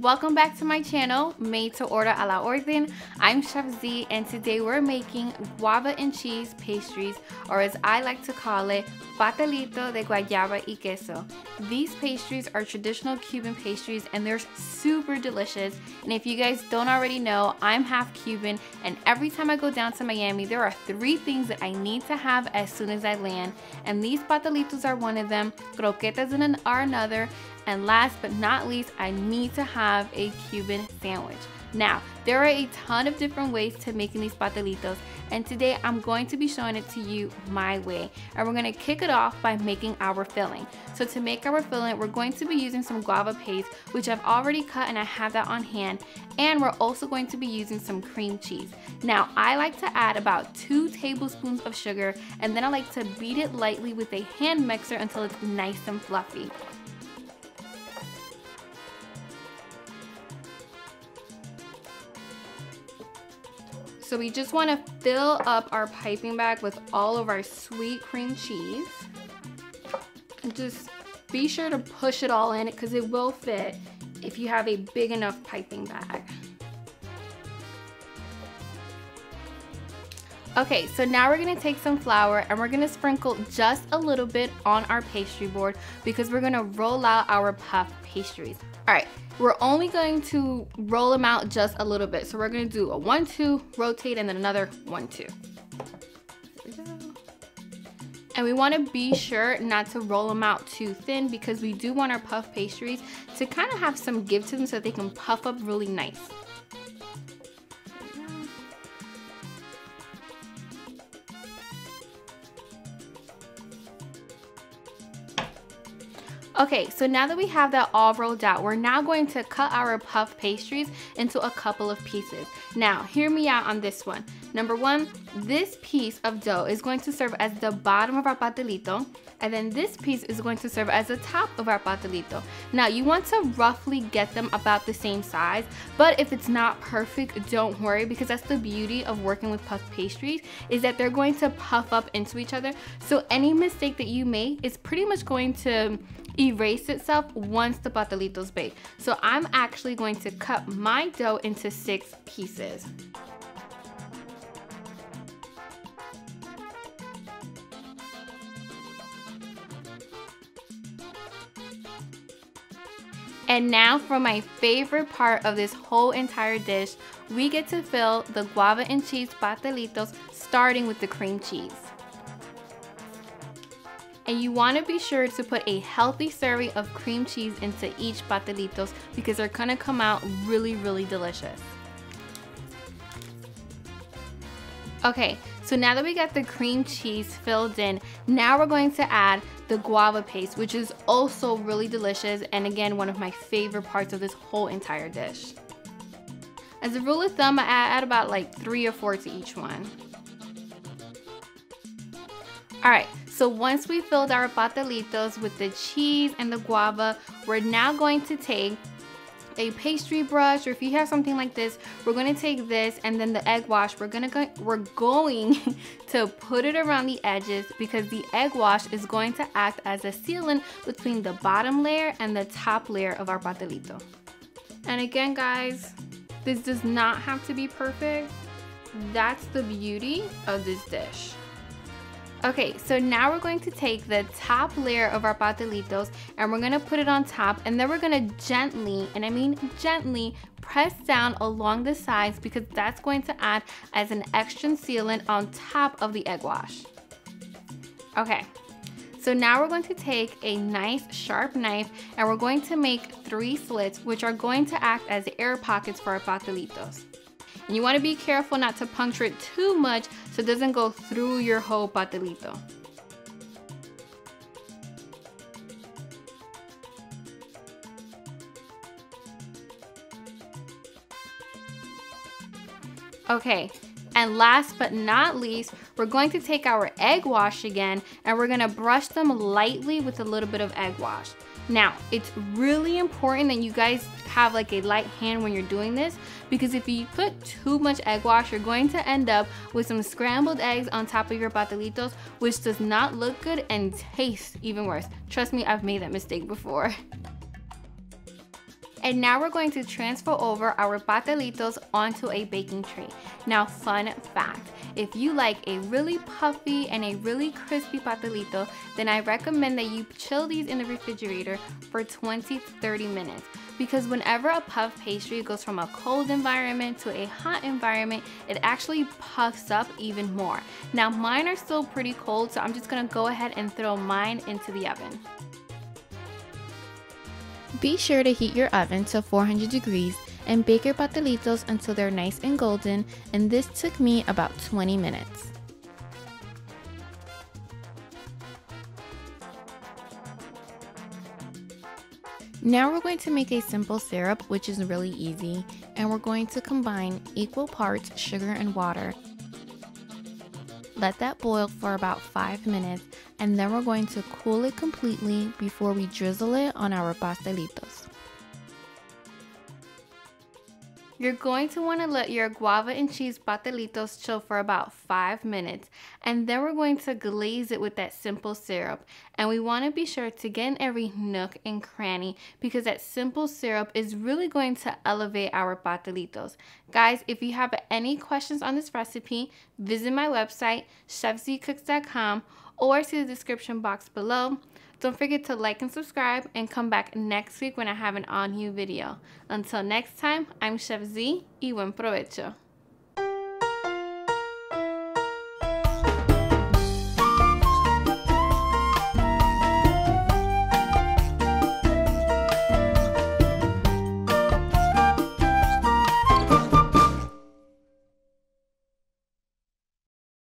Welcome back to my channel, Made to Order a la Orden. I'm Chef Z, and today we're making guava and cheese pastries, or as I like to call it, pastelito de guayaba y queso. These pastries are traditional Cuban pastries and they're super delicious. And if you guys don't already know, I'm half Cuban, and every time I go down to Miami, there are 3 things that I need to have as soon as I land. And these pastelitos are one of them, croquetas are another, and last but not least, I need to have a Cuban sandwich. Now, there are a ton of different ways to making these pastelitos, and today I'm going to be showing it to you my way. And we're going to kick it off by making our filling. So to make our filling, we're going to be using some guava paste, which I've already cut and I have that on hand. And we're also going to be using some cream cheese. Now, I like to add about 2 tablespoons of sugar, and then I like to beat it lightly with a hand mixer until it's nice and fluffy. So we just want to fill up our piping bag with all of our sweet cream cheese. And just be sure to push it all in because it will fit if you have a big enough piping bag. Okay, so now we're gonna take some flour and we're gonna sprinkle just a little bit on our pastry board because we're gonna roll out our puff pastries. All right, we're only going to roll them out just a little bit. So we're gonna do a 1-2, rotate, and then another 1-2. And we wanna be sure not to roll them out too thin because we do want our puff pastries to kind of have some give to them so they can puff up really nice. Okay, so now that we have that all rolled out, we're now going to cut our puff pastries into a couple of pieces. Now, hear me out on this one. Number 1, this piece of dough is going to serve as the bottom of our pastelito, and then this piece is going to serve as the top of our pastelito. Now, you want to roughly get them about the same size, but if it's not perfect, don't worry, because that's the beauty of working with puff pastries, is that they're going to puff up into each other. So any mistake that you make is pretty much going to erase itself once the pastelito's baked. So I'm actually going to cut my dough into 6 pieces. And now for my favorite part of this whole entire dish, we get to fill the guava and cheese pastelitos, starting with the cream cheese. And you want to be sure to put a healthy serving of cream cheese into each pastelitos because they're going to come out really, really delicious. Okay, so now that we got the cream cheese filled in, now we're going to add the guava paste, which is also really delicious, and again, one of my favorite parts of this whole entire dish. As a rule of thumb, I add about like 3 or 4 to each one. Alright, so once we filled our pastelitos with the cheese and the guava, we're now going to take a pastry brush, or if you have something like this, we're going to take this and then the egg wash. We're going to put it around the edges because the egg wash is going to act as a sealant between the bottom layer and the top layer of our pastelito. And again, guys, this does not have to be perfect. That's the beauty of this dish. Okay, so now we're going to take the top layer of our pastelitos and we're going to put it on top, and then we're going to gently, and I mean gently, press down along the sides because that's going to act as an extra sealant on top of the egg wash. Okay, so now we're going to take a nice sharp knife and we're going to make 3 slits, which are going to act as air pockets for our pastelitos. And you want to be careful not to puncture it too much so it doesn't go through your whole pastelito. Okay, and last but not least, we're going to take our egg wash again and we're going to brush them lightly with a little bit of egg wash. Now, it's really important that you guys have like a light hand when you're doing this, because if you put too much egg wash, you're going to end up with some scrambled eggs on top of your pastelitos, which does not look good and tastes even worse. Trust me, I've made that mistake before. And now we're going to transfer over our pastelitos onto a baking tray. Now, fun fact, if you like a really puffy and a really crispy pastelito, then I recommend that you chill these in the refrigerator for 20 to 30 minutes. Because whenever a puff pastry goes from a cold environment to a hot environment, it actually puffs up even more. Now, mine are still pretty cold, so I'm just gonna go ahead and throw mine into the oven. Be sure to heat your oven to 400 degrees and bake your pastelitos until they're nice and golden, and this took me about 20 minutes. Now we're going to make a simple syrup, which is really easy, and we're going to combine equal parts sugar and water. Let that boil for about 5 minutes, and then we're going to cool it completely before we drizzle it on our pastelitos. You're going to want to let your guava and cheese pastelitos chill for about 5 minutes, and then we're going to glaze it with that simple syrup. And we want to be sure to get in every nook and cranny because that simple syrup is really going to elevate our pastelitos. Guys, if you have any questions on this recipe, visit my website, chefzcooks.com, or see the description box below. Don't forget to like and subscribe and come back next week when I have an all-new video. Until next time, I'm Chef Z y buen provecho.